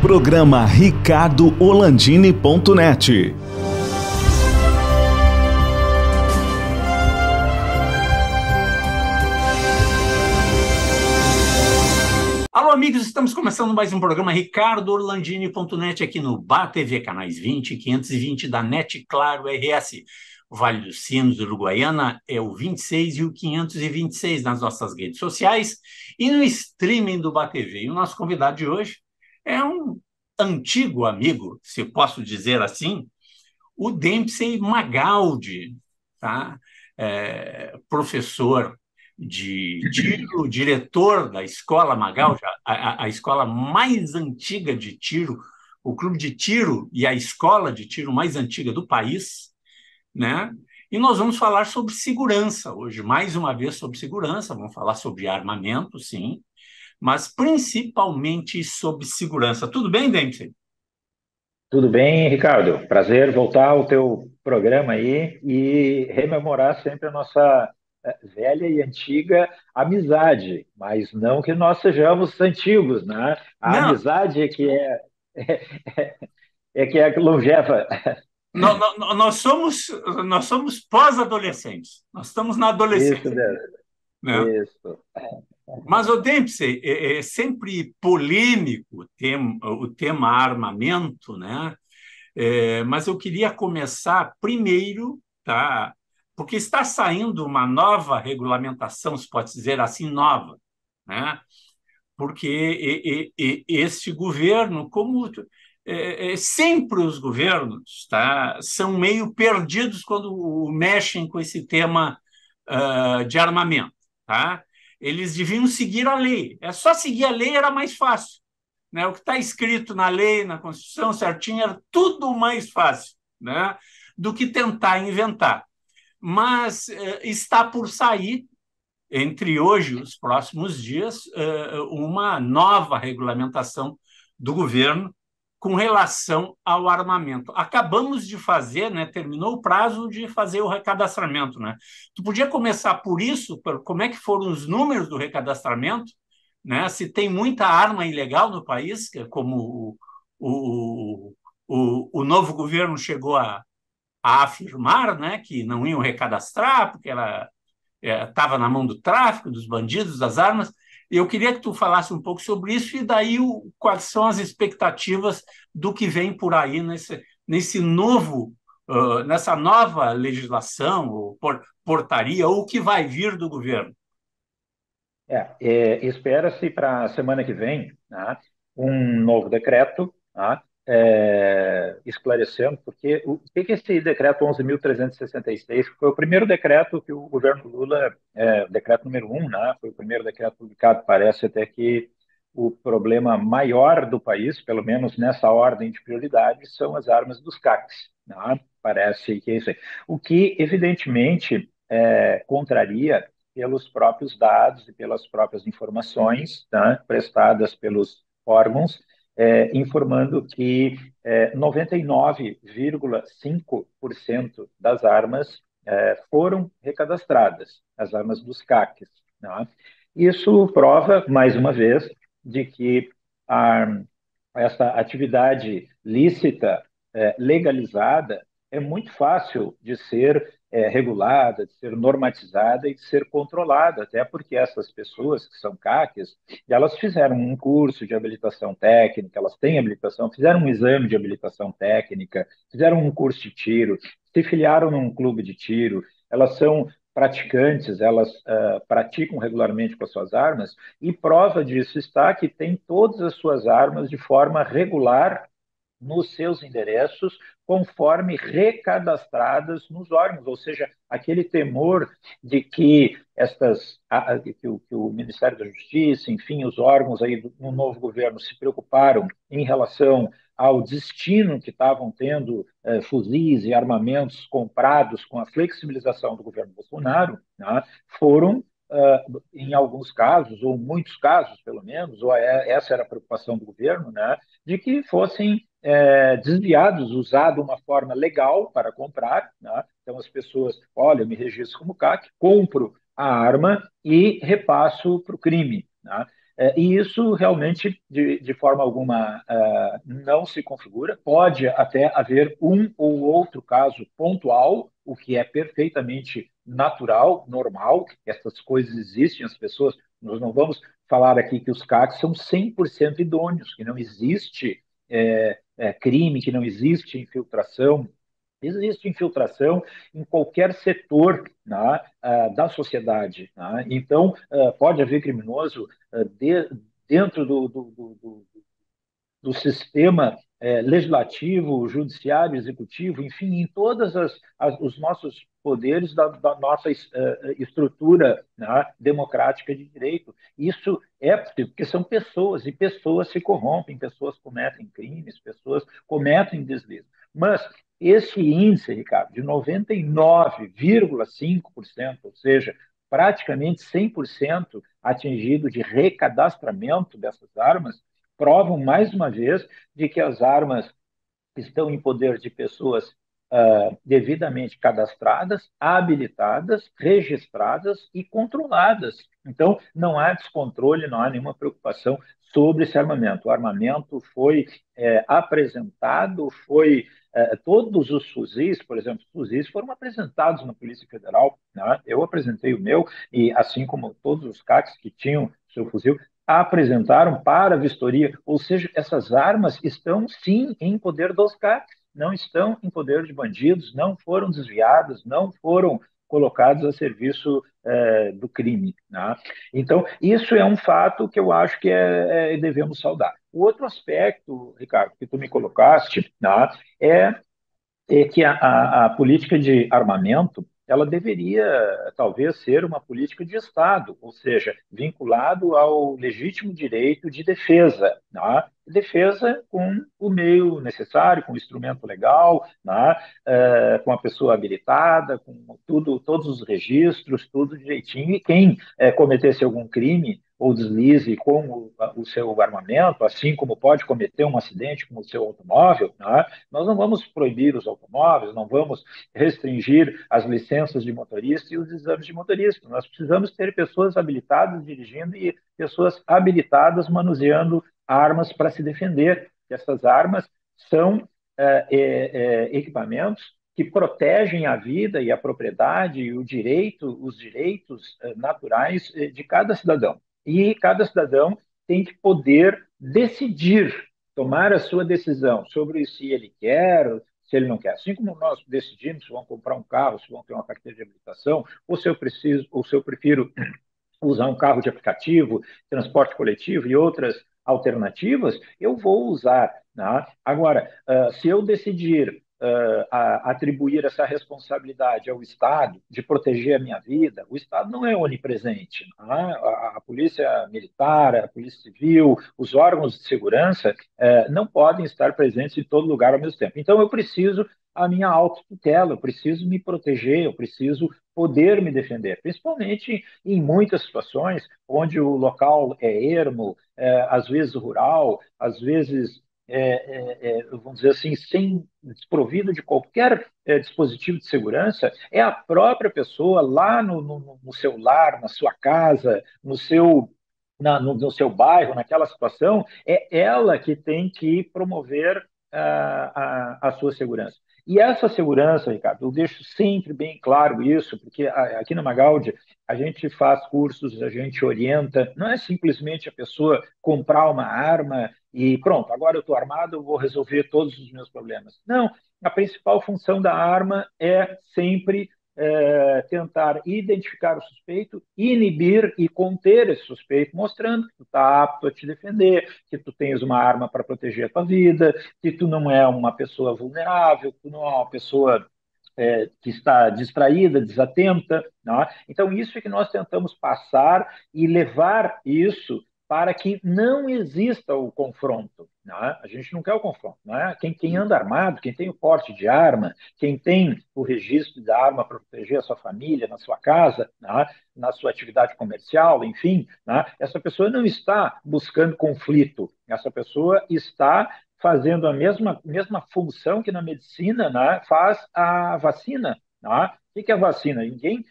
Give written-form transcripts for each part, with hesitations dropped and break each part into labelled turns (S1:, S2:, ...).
S1: Programa ricardoholandini.net.
S2: Alô, amigos, estamos começando mais um programa ricardoholandini.net aqui no BATV, canais 20 e 520 da NET Claro RS. O Vale dos Sinos, Uruguaiana, é o 26 e o 526 nas nossas redes sociais e no streaming do BATV. E o nosso convidado de hoje é um antigo amigo, se posso dizer assim, o Dempsey Magaldi, tá? Professor de tiro, diretor da Escola Magaldi, a escola mais antiga de tiro, o clube de tiro e a escola de tiro mais antiga do país, né? E nós vamos falar sobre segurança hoje, mais uma vez sobre segurança, vamos falar sobre armamento, sim, mas principalmente sobre segurança. Tudo bem, Dempsey?
S3: Tudo bem, Ricardo? Prazer voltar ao teu programa aí e rememorar sempre a nossa velha e antiga amizade, mas não que nós sejamos antigos, né? A
S2: Não,
S3: amizade é que é longeva.
S2: nós somos pós-adolescentes, nós estamos na
S3: Isso
S2: adolescência,
S3: mesmo,
S2: né?
S3: isso.
S2: Mas o Dempsey é sempre polêmico o tema armamento, né? Mas eu queria começar primeiro, tá? Porque está saindo uma nova regulamentação, se pode dizer assim, nova, né? Porque este governo, como sempre os governos, tá? São meio perdidos quando mexem com esse tema de armamento, tá? Eles deviam seguir a lei. É só seguir a lei, era mais fácil, né? O que está escrito na lei, na Constituição, certinho, era tudo mais fácil, né? Do que tentar inventar. Mas está por sair, entre hoje e os próximos dias, uma nova regulamentação do governo com relação ao armamento. Acabamos de fazer, né, terminou o prazo de fazer o recadastramento, né? Tu podia começar por isso, por como é que foram os números do recadastramento, né? Se tem muita arma ilegal no país, como o novo governo chegou a afirmar, né, que não iam recadastrar, porque ela estava na mão do tráfico, dos bandidos, das armas. Eu queria que tu falasse um pouco sobre isso e daí quais são as expectativas do que vem por aí nesse novo, nessa nova legislação, ou portaria, ou o que vai vir do governo.
S3: Espera-se para a semana que vem, né, um novo decreto, né, esclarecendo, porque o que que esse decreto 11.366 foi o primeiro decreto que o governo Lula, o decreto número um, né, foi o primeiro decreto publicado, parece até que o problema maior do país, pelo menos nessa ordem de prioridade, são as armas dos CACs, né, parece que é isso aí. O que, evidentemente, contraria pelos próprios dados e pelas próprias informações, tá, prestadas pelos órgãos, informando que 99,5% das armas foram recadastradas, as armas dos CACs. Tá? Isso prova, mais uma vez, de que a, essa atividade lícita, legalizada, é muito fácil de ser regulada, de ser normatizada e de ser controlada, até porque essas pessoas que são CACs, elas fizeram um curso de habilitação técnica, elas têm habilitação, fizeram um exame de habilitação técnica, fizeram um curso de tiro, se filiaram num clube de tiro, elas são praticantes, elas praticam regularmente com as suas armas, e prova disso está que tem todas as suas armas de forma regular nos seus endereços, conforme recadastradas nos órgãos, ou seja, aquele temor de que que o Ministério da Justiça, enfim, os órgãos aí no novo governo se preocuparam em relação ao destino que estavam tendo fuzis e armamentos comprados com a flexibilização do governo Bolsonaro, né, foram em alguns casos, ou muitos casos, pelo menos, ou essa era a preocupação do governo, né, de que fossem desviados, usado uma forma legal para comprar. Né? Então, as pessoas, olha, eu me registro como CAC, compro a arma e repasso para o crime. Né? E isso realmente, de forma alguma, não se configura. Pode até haver um ou outro caso pontual, o que é perfeitamente natural, normal, essas coisas existem, as pessoas. Nós não vamos falar aqui que os CACs são 100% idôneos, que não existe crime, que não existe infiltração. Existe infiltração em qualquer setor, né, da sociedade. Né? Então, pode haver criminoso dentro do sistema legislativo, judiciário, executivo, enfim, em todos os nossos poderes da nossa estrutura, né, democrática de direito. Isso é possível, porque são pessoas, e pessoas se corrompem, pessoas cometem crimes, pessoas cometem deslizes. Mas esse índice, Ricardo, de 99,5%, ou seja, praticamente 100% atingido de recadastramento dessas armas, provam mais uma vez de que as armas estão em poder de pessoas devidamente cadastradas, habilitadas, registradas e controladas. Então, não há descontrole, não há nenhuma preocupação sobre esse armamento. O armamento foi apresentado, todos os fuzis, por exemplo, os fuzis foram apresentados na Polícia Federal, né? Eu apresentei o meu, e assim como todos os CACs que tinham seu fuzil, apresentaram para a vistoria, ou seja, essas armas estão sim em poder dos CACs, não estão em poder de bandidos, não foram desviadas, não foram colocados a serviço do crime. Né? Então, isso é um fato que eu acho que devemos saudar. O outro aspecto, Ricardo, que tu me colocaste, né, é que a política de armamento ela deveria talvez ser uma política de Estado, ou seja, vinculado ao legítimo direito de defesa, né? Defesa com o meio necessário, com o instrumento legal, né? Com a pessoa habilitada, com tudo, todos os registros, tudo direitinho. E quem cometesse algum crime ou deslize com o seu armamento, assim como pode cometer um acidente com o seu automóvel, né? Nós não vamos proibir os automóveis, não vamos restringir as licenças de motorista e os exames de motorista. Nós precisamos ter pessoas habilitadas dirigindo e pessoas habilitadas manuseando armas para se defender. Essas armas são equipamentos que protegem a vida e a propriedade e os direitos naturais de cada cidadão. E cada cidadão tem que poder decidir, tomar a sua decisão sobre se ele quer, se ele não quer. Assim como nós decidimos se vamos comprar um carro, se vamos ter uma carteira de habilitação, ou se eu preciso, ou se eu prefiro usar um carro de aplicativo, transporte coletivo e outras alternativas, eu vou usar. Né? Agora, se eu decidir atribuir essa responsabilidade ao Estado de proteger a minha vida, o Estado não é onipresente. Né? A Polícia Militar, a Polícia Civil, os órgãos de segurança não podem estar presentes em todo lugar ao mesmo tempo. Então, eu preciso a minha autotutela, eu preciso me proteger, eu preciso poder me defender, principalmente em muitas situações onde o local é ermo, às vezes rural, às vezes, vamos dizer assim, sem desprovido de qualquer dispositivo de segurança, é a própria pessoa lá no seu lar, na sua casa, no seu bairro, naquela situação, é ela que tem que promover a sua segurança. E essa segurança, Ricardo, eu deixo sempre bem claro isso, porque aqui na Magaldi a gente faz cursos, a gente orienta, não é simplesmente a pessoa comprar uma arma e pronto, agora eu estou armado, eu vou resolver todos os meus problemas. Não, a principal função da arma é sempre tentar identificar o suspeito, inibir e conter esse suspeito, mostrando que tu está apto a te defender, que tu tens uma arma para proteger a tua vida, que tu não é uma pessoa vulnerável, que tu não é uma pessoa que está distraída, desatenta. Né? Então, isso é que nós tentamos passar e levar isso para que não exista o confronto. Né? A gente não quer o confronto. Né? Quem anda armado, quem tem o porte de arma, quem tem o registro da arma para proteger a sua família, na sua casa, né? Na sua atividade comercial, enfim, né? Essa pessoa não está buscando conflito, essa pessoa está fazendo a mesma função que na medicina, né, faz a vacina. Né? O que é a vacina? Ninguém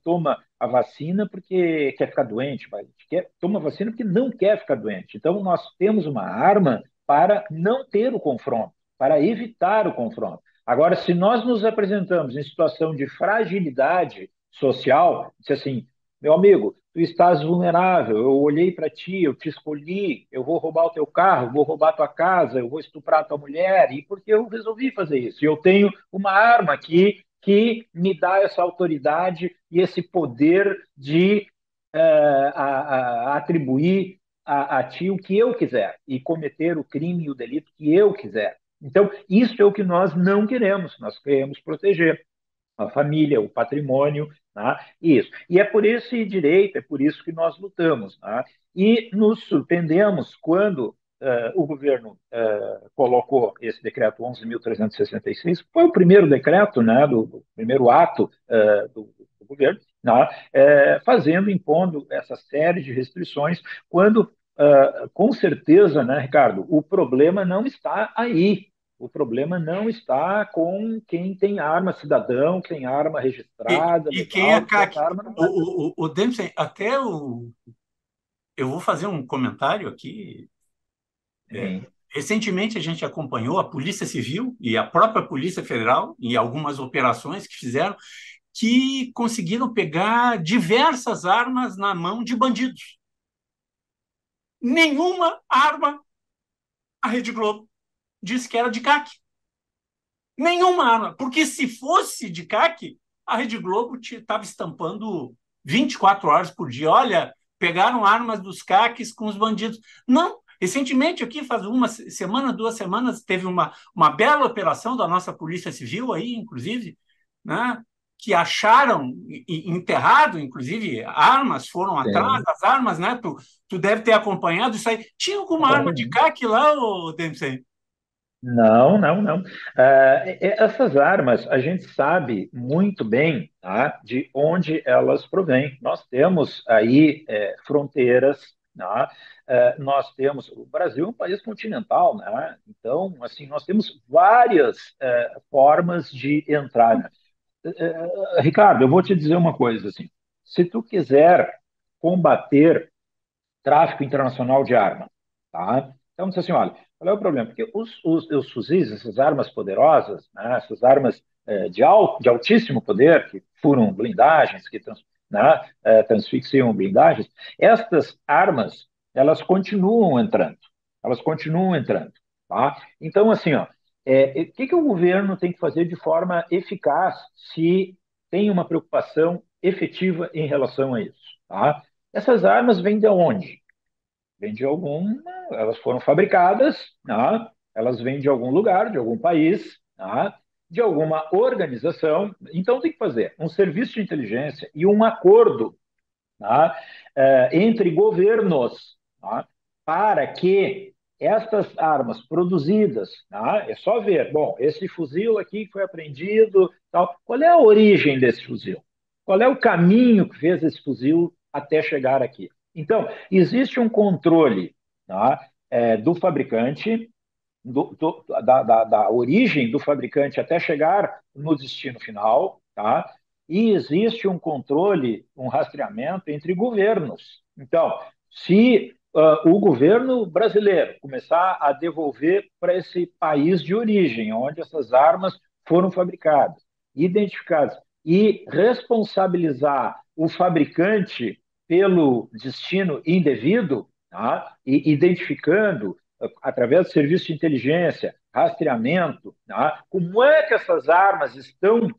S3: toma a vacina porque quer ficar doente, toma vacina porque não quer ficar doente. Então, nós temos uma arma para não ter o confronto, para evitar o confronto. Agora, se nós nos apresentamos em situação de fragilidade social, se assim, meu amigo, tu estás vulnerável, eu olhei para ti, eu te escolhi, eu vou roubar o teu carro, vou roubar a tua casa, eu vou estuprar a tua mulher, e porque eu resolvi fazer isso. E eu tenho uma arma aqui que me dá essa autoridade e esse poder de atribuir a ti o que eu quiser e cometer o crime e o delito que eu quiser. Então, isso é o que nós não queremos, nós queremos proteger a família, o patrimônio, né? Isso. E é por esse direito, é por isso que nós lutamos, né? E nos surpreendemos quando o governo colocou esse decreto 11.366, que foi o primeiro decreto, né, do primeiro ato do governo, né, fazendo, impondo essa série de restrições, quando, com certeza, né, Ricardo, o problema não está aí. O problema não está com quem tem arma, cidadão, que tem arma registrada,
S2: E quem é
S3: legal, que essa
S2: CAC?
S3: arma não é.
S2: O Dempsey, eu vou fazer um comentário aqui.
S3: Sim,
S2: Recentemente, a gente acompanhou a Polícia Civil e a própria Polícia Federal, em algumas operações que fizeram, que conseguiram pegar diversas armas na mão de bandidos. Nenhuma arma a Rede Globo disse que era de CAC. Nenhuma arma. Porque se fosse de CAC, a Rede Globo estava estampando 24 horas por dia. Olha, pegaram armas dos CACs com os bandidos. Não. Recentemente, aqui, faz uma semana, 2 semanas, teve uma bela operação da nossa Polícia Civil, aí, inclusive, né, que acharam enterrado, inclusive, armas, foram atrás
S3: sim.
S2: das armas, né? Tu deve ter acompanhado isso aí. Tinha alguma arma de
S3: Acompanhei.
S2: CAC lá, Dempsey?
S3: Não, não, não. Essas armas, a gente sabe muito bem, tá, de onde elas provêm. Nós temos aí fronteiras, tá? Nós temos. O Brasil é um país continental, né? Então, assim, nós temos várias formas de entrar, né? Ricardo, eu vou te dizer uma coisa assim. Se tu quiser combater tráfico internacional de arma, tá? Então, diz assim, olha, qual é o problema? Porque os fuzis, essas armas poderosas, né, essas armas de altíssimo poder, que furam blindagens, que né, transfixiam blindagens, estas armas, elas continuam entrando, elas continuam entrando, tá? Então, assim, ó, o que o governo tem que fazer de forma eficaz se tem uma preocupação efetiva em relação a isso, tá? Essas armas vêm de onde? Vêm de algum, elas foram fabricadas, né? Elas vêm de algum lugar, de algum país, né? De alguma organização. Então tem que fazer um serviço de inteligência e um acordo, né? Entre governos, né? Para que estas armas produzidas, né? É só ver, bom, esse fuzil aqui foi apreendido, tal. Qual é a origem desse fuzil? Qual é o caminho que fez esse fuzil até chegar aqui? Então, existe um controle, tá, do fabricante, da origem do fabricante até chegar no destino final, tá? E existe um controle, um rastreamento entre governos. Então, se o governo brasileiro começar a devolver para esse país de origem, onde essas armas foram fabricadas, identificadas, e responsabilizar o fabricante pelo destino indevido, tá? E identificando através do serviço de inteligência, rastreamento, tá? Como é que essas armas estão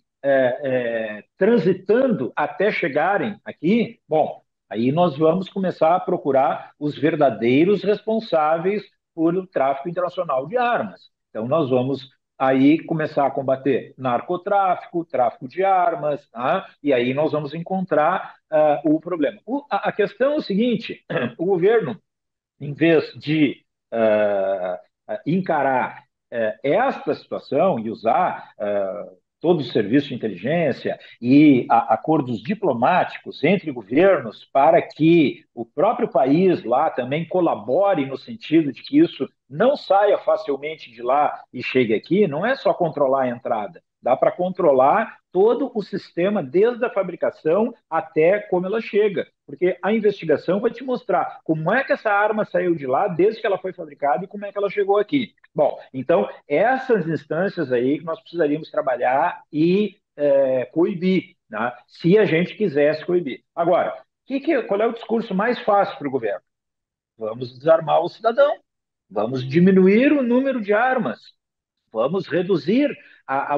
S3: transitando até chegarem aqui? Bom, aí nós vamos começar a procurar os verdadeiros responsáveis por o tráfico internacional de armas. Então, nós vamos aí começar a combater narcotráfico, tráfico de armas, tá? E aí nós vamos encontrar o problema. A questão é o seguinte: o governo, em vez de encarar esta situação e usar todo o serviço de inteligência e acordos diplomáticos entre governos para que o próprio país lá também colabore no sentido de que isso não saia facilmente de lá e chegue aqui, não é só controlar a entrada, dá para controlar todo o sistema, desde a fabricação até como ela chega, porque a investigação vai te mostrar como é que essa arma saiu de lá, desde que ela foi fabricada e como é que ela chegou aqui. Bom, então, essas instâncias aí que nós precisaríamos trabalhar e coibir, né? Se a gente quisesse coibir. Agora, qual é o discurso mais fácil para o governo? Vamos desarmar o cidadão, vamos diminuir o número de armas, vamos reduzir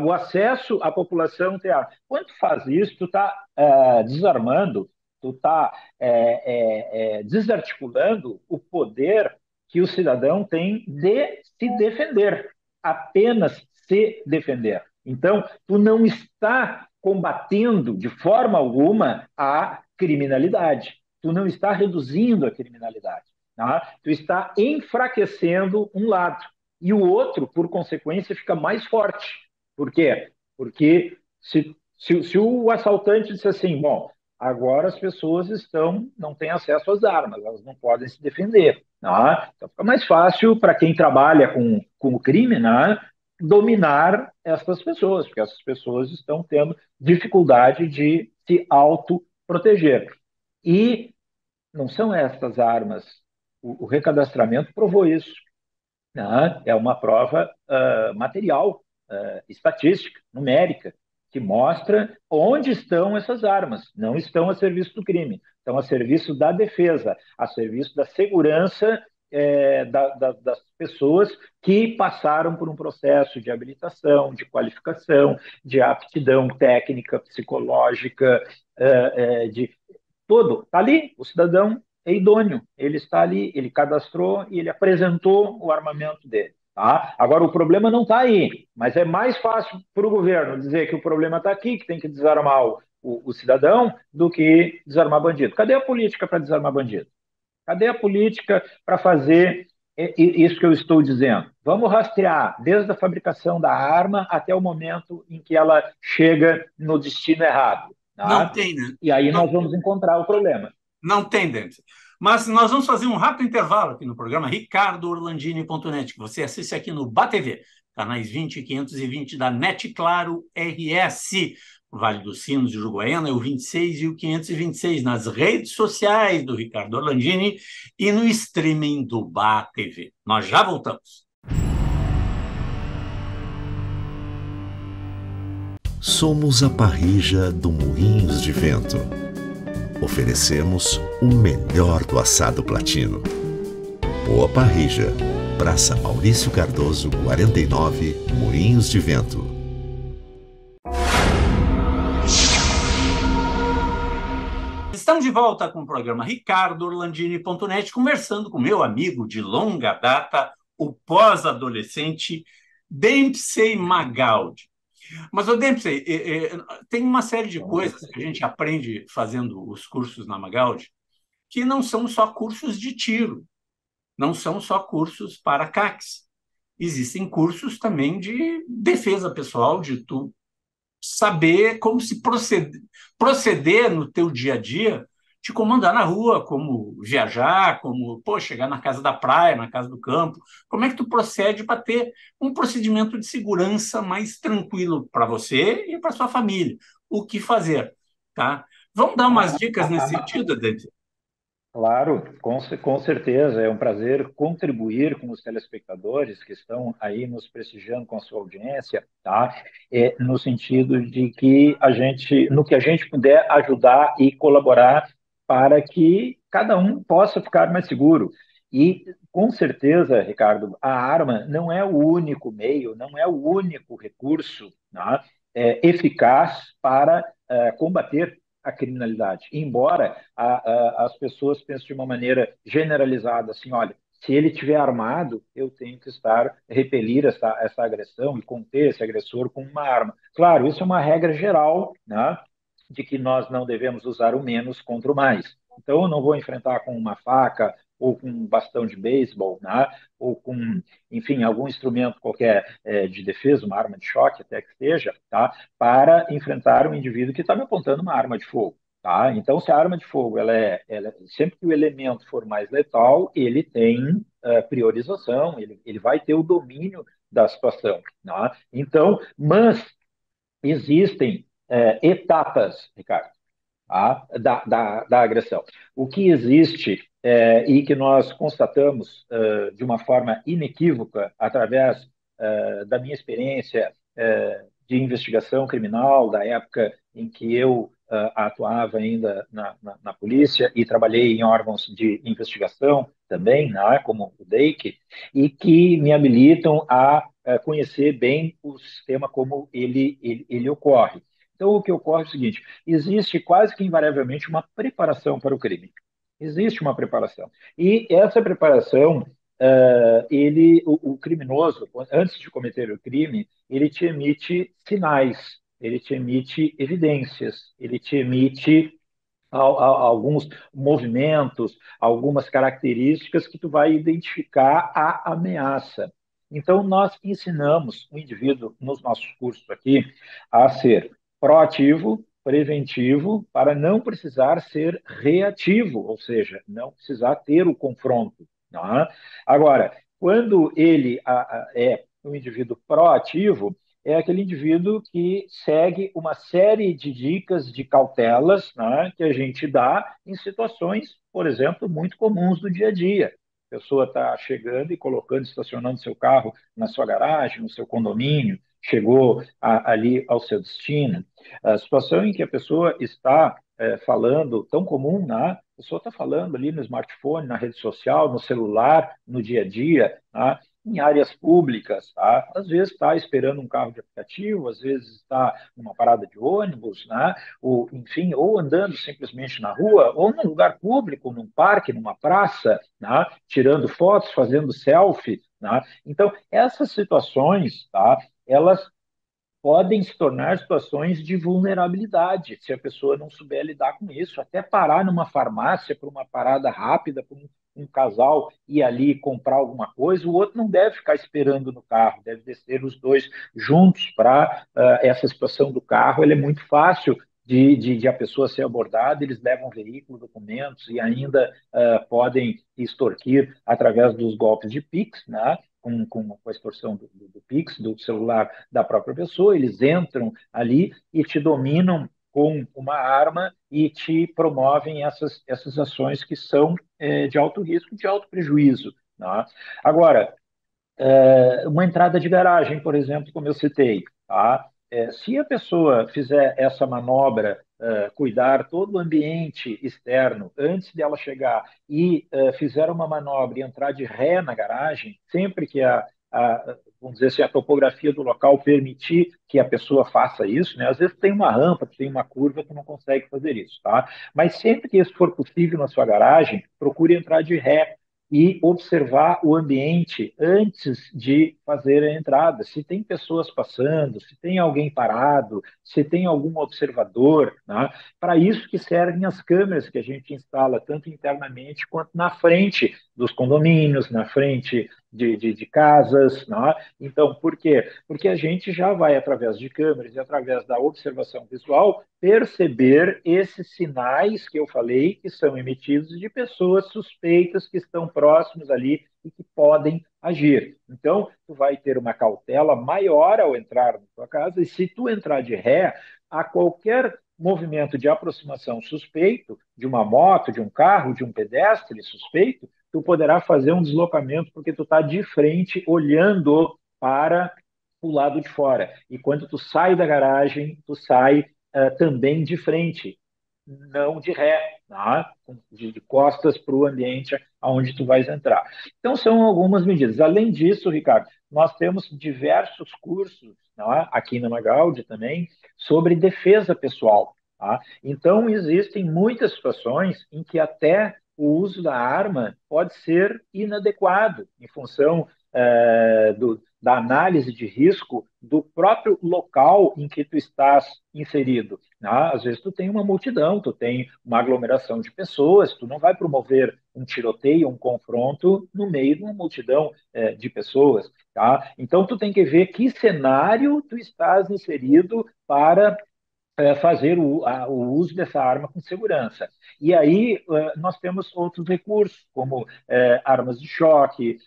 S3: o acesso à população ter arma. Quando tu faz isso, tu está desarmando, tu está desarticulando o poder que o cidadão tem de se defender, apenas se defender. Então, tu não está combatendo de forma alguma a criminalidade, tu não está reduzindo a criminalidade, tá? Tu está enfraquecendo um lado e o outro, por consequência, fica mais forte. Por quê? Porque se o assaltante disser assim, bom, agora as pessoas não têm acesso às armas, elas não podem se defender. Né? Então fica mais fácil para quem trabalha com o crime, né, dominar essas pessoas, porque essas pessoas estão tendo dificuldade de se autoproteger. E não são estas armas. O recadastramento provou isso, né? É uma prova material, estatística, numérica, que mostra onde estão essas armas. Não estão a serviço do crime, estão a serviço da defesa, a serviço da segurança das pessoas que passaram por um processo de habilitação, de qualificação, de aptidão técnica, psicológica, de todo. Está ali, o cidadão é idôneo, ele está ali, ele cadastrou e ele apresentou o armamento dele. Tá? Agora, o problema não está aí, mas é mais fácil para o governo dizer que o problema está aqui, que tem que desarmar o cidadão, do que desarmar bandido. Cadê a política para desarmar bandido? Cadê a política para fazer isso que eu estou dizendo? Vamos rastrear desde a fabricação da arma até o momento em que ela chega no destino errado.
S2: Não
S3: Tá?
S2: tem, né?
S3: E aí
S2: Não,
S3: nós vamos encontrar o problema.
S2: não tem, Dempsey. Mas nós vamos fazer um rápido intervalo aqui no programa ricardoorlandini.net, que você assiste aqui no BaTV, canais 20 e 520 da NET Claro RS, Vale dos Sinos de Uruguaiana, é o 26 e o 526, nas redes sociais do Ricardo Orlandini e no streaming do BaTV. Nós já voltamos.
S1: Somos a parrija do Moinhos de Vento. Oferecemos o melhor do assado platino. Boa Parrija, Praça Maurício Cardoso, 49, Moinhos de Vento.
S2: Estamos de volta com o programa ricardoorlandini.net, conversando com meu amigo de longa data, o pós-adolescente Dempsey Magaldi. Mas, o Dempsey, tem uma série de coisas que a gente aprende fazendo os cursos na Magaldi, que não são só cursos de tiro, não são só cursos para CACs. Existem cursos também de defesa pessoal, de tu saber como se proceder no teu dia a dia, te comandar na rua, como viajar, como chegar na casa da praia, na casa do campo. Como é que tu procede para ter um procedimento de segurança mais tranquilo para você e para sua família? O que fazer, tá? Vamos dar umas dicas nesse sentido, Dante?
S3: Claro, com certeza. É um prazer contribuir com os telespectadores que estão aí nos prestigiando com a sua audiência, tá? No sentido de que no que a gente puder ajudar e colaborar para que cada um possa ficar mais seguro. E, com certeza, Ricardo, a arma não é o único meio, não é o único recurso, tá? Eficaz para combater a criminalidade. Embora as pessoas pensem de uma maneira generalizada, assim, olha, se ele tiver armado, eu tenho que repelir essa agressão e conter esse agressor com uma arma. Claro, isso é uma regra geral, né, de que nós não devemos usar o menos contra o mais. Então, eu não vou enfrentar com uma faca ou com um bastão de beisebol, né, ou com, enfim, algum instrumento qualquer de defesa, uma arma de choque até que seja, tá, para enfrentar um indivíduo que está me apontando uma arma de fogo. Tá? Então, se a arma de fogo, sempre que o elemento for mais letal, ele tem priorização, ele vai ter o domínio da situação. Tá? Então, mas existem etapas, Ricardo, tá? Da agressão. O que existe e que nós constatamos de uma forma inequívoca através da minha experiência de investigação criminal, da época em que eu atuava ainda na polícia e trabalhei em órgãos de investigação também, né, como o DEIC, e que me habilitam a conhecer bem o sistema como ele ocorre. Então, o que ocorre é o seguinte: existe quase que invariavelmente uma preparação para o crime. Existe uma preparação. E essa preparação, o criminoso, antes de cometer o crime, ele te emite sinais, ele te emite evidências, ele te emite alguns movimentos, algumas características que tu vai identificar a ameaça. Então, nós ensinamos o indivíduo, nos nossos cursos aqui, a ser proativo, preventivo, para não precisar ser reativo, ou seja, não precisar ter o confronto. Tá? Agora, quando ele é um indivíduo proativo, é aquele indivíduo que segue uma série de dicas, de cautelas, né, que a gente dá em situações, por exemplo, muito comuns do dia a dia. A pessoa está chegando e colocando, estacionando seu carro na sua garagem, no seu condomínio, chegou ali ao seu destino. A situação em que a pessoa está falando, tão comum, né? A pessoa está falando ali no smartphone, na rede social, no celular, no dia a dia, né? Em áreas públicas, tá? Às vezes está esperando um carro de aplicativo, às vezes está numa parada de ônibus, né? Ou, enfim, ou andando simplesmente na rua, ou num lugar público, num parque, numa praça, né? Tirando fotos, fazendo selfie, né? Então, essas situações, tá? Elas podem se tornar situações de vulnerabilidade se a pessoa não souber lidar com isso. Até parar numa farmácia para uma parada rápida, para um casal ir ali comprar alguma coisa, o outro não deve ficar esperando no carro, deve descer os dois juntos para essa situação do carro. Ela é muito fácil de a pessoa ser abordada, eles levam veículo, documentos e ainda podem extorquir através dos golpes de Pix, né? Com a extorsão do Pix, do celular da própria pessoa, eles entram ali e te dominam com uma arma e te promovem essas ações que são de alto risco, de alto prejuízo. Né? Agora, uma entrada de garagem, por exemplo, como eu citei, tá? Se a pessoa fizer essa manobra, cuidar todo o ambiente externo antes dela chegar e fizer uma manobra e entrar de ré na garagem, sempre que vamos dizer assim, a topografia do local permitir que a pessoa faça isso, né? Às vezes tem uma rampa, tem uma curva, tu não consegue fazer isso, tá? Mas sempre que isso for possível na sua garagem, procure entrar de ré e observar o ambiente antes de fazer a entrada. Se tem pessoas passando, se tem alguém parado, se tem algum observador, né? Para isso que servem as câmeras que a gente instala tanto internamente quanto na frente dos condomínios, na frente de casas, né? Então, por quê? Porque a gente já vai, através de câmeras e através da observação visual, perceber esses sinais que eu falei, que são emitidos de pessoas suspeitas que estão próximos ali e que podem agir. Então, tu vai ter uma cautela maior ao entrar na tua casa, e se tu entrar de ré, a qualquer movimento de aproximação suspeito, de uma moto, de um carro, de um pedestre suspeito, tu poderá fazer um deslocamento porque tu está de frente, olhando para o lado de fora. E quando tu sai da garagem, tu sai também de frente, não de ré, tá? De costas para o ambiente aonde tu vais entrar. Então, são algumas medidas. Além disso, Ricardo, nós temos diversos cursos, tá? Aqui na Magaldi também, sobre defesa pessoal. Tá? Então, existem muitas situações em que até o uso da arma pode ser inadequado em função da análise de risco do próprio local em que tu estás inserido. Né? Às vezes tu tem uma multidão, tu tem uma aglomeração de pessoas, tu não vai promover um tiroteio, um confronto no meio de uma multidão de pessoas. Tá? Então tu tem que ver que cenário tu estás inserido para fazer o uso dessa arma com segurança. E aí nós temos outros recursos, como armas de choque,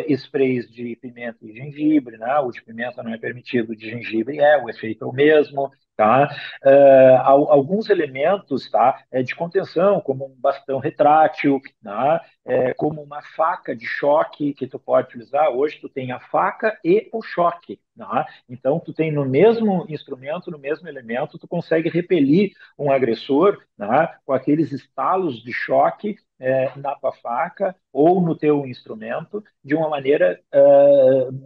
S3: sprays de pimenta e gengibre, né? O de pimenta não é permitido, o de gengibre o efeito é o mesmo. Tá? Alguns elementos, tá? De contenção, como um bastão retrátil, tá? Como uma faca de choque que tu pode utilizar. Hoje tu tem a faca e o choque. Tá? Então tu tem no mesmo instrumento, no mesmo elemento, tu consegue repelir um agressor, tá? Com aqueles estalos de choque na tua faca ou no teu instrumento de uma maneira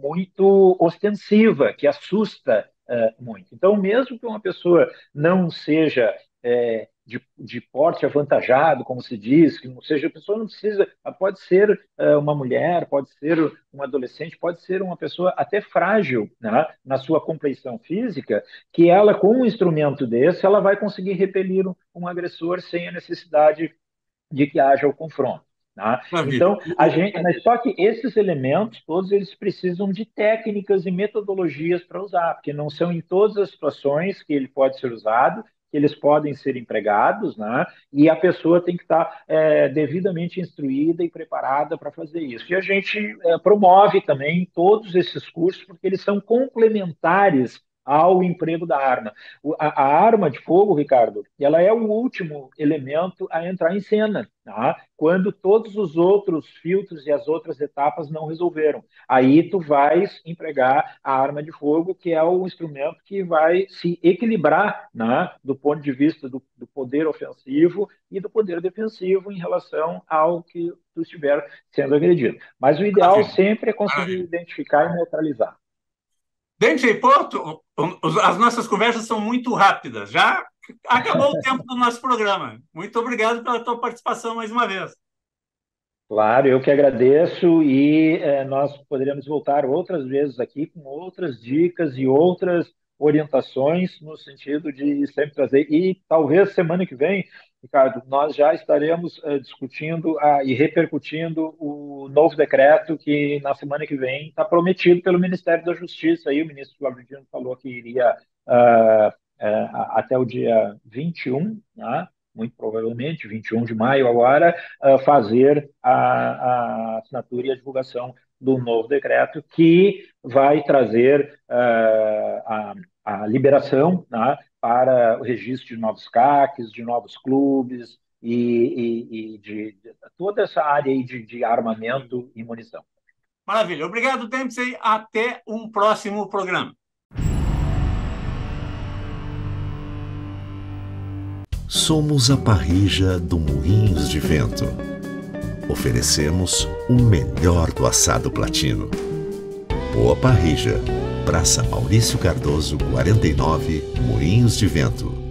S3: muito ostensiva, que assusta muito. Então, mesmo que uma pessoa não seja de porte avantajado, como se diz, que não seja, a pessoa não precisa, pode ser uma mulher, pode ser um adolescente, pode ser uma pessoa até frágil, né, na sua compleição física, que ela, com um instrumento desse, ela vai conseguir repelir um agressor sem a necessidade de que haja o confronto. Tá?
S2: Maravilha.
S3: Então, mas só que esses elementos, todos eles precisam de técnicas e metodologias para usar, porque não são em todas as situações que ele pode ser usado, que eles podem ser empregados, né? E a pessoa tem que estar devidamente instruída e preparada para fazer isso. E a gente promove também todos esses cursos, porque eles são complementares ao emprego da arma. A arma de fogo, Ricardo, ela é o último elemento a entrar em cena, tá? Quando todos os outros filtros e as outras etapas não resolveram. Aí tu vais empregar a arma de fogo, que é o instrumento que vai se equilibrar, né, do ponto de vista do poder ofensivo e do poder defensivo em relação ao que tu estiver sendo agredido. Mas o ideal sempre é conseguir identificar e neutralizar.
S2: Dempsey, Porto, as nossas conversas são muito rápidas. Já acabou o tempo do nosso programa. Muito obrigado pela tua participação mais uma vez.
S3: Claro, eu que agradeço e nós poderemos voltar outras vezes aqui com outras dicas e outras orientações no sentido de sempre trazer. E talvez semana que vem, Ricardo, nós já estaremos discutindo e repercutindo o novo decreto que na semana que vem está prometido pelo Ministério da Justiça. Aí o ministro Flávio Dino falou que iria até o dia 21, né? Muito provavelmente, 21 de maio agora, fazer a assinatura e a divulgação do novo decreto que vai trazer a liberação, né, para o registro de novos CACs, de novos clubes e de toda essa área aí de armamento e munição.
S2: Maravilha. Obrigado, Dempsey. Até um próximo programa.
S1: Somos a Parrija do Moinhos de Vento. Oferecemos o melhor do assado platino. Boa Parrija, Praça Maurício Cardoso, 49, Moinhos de Vento.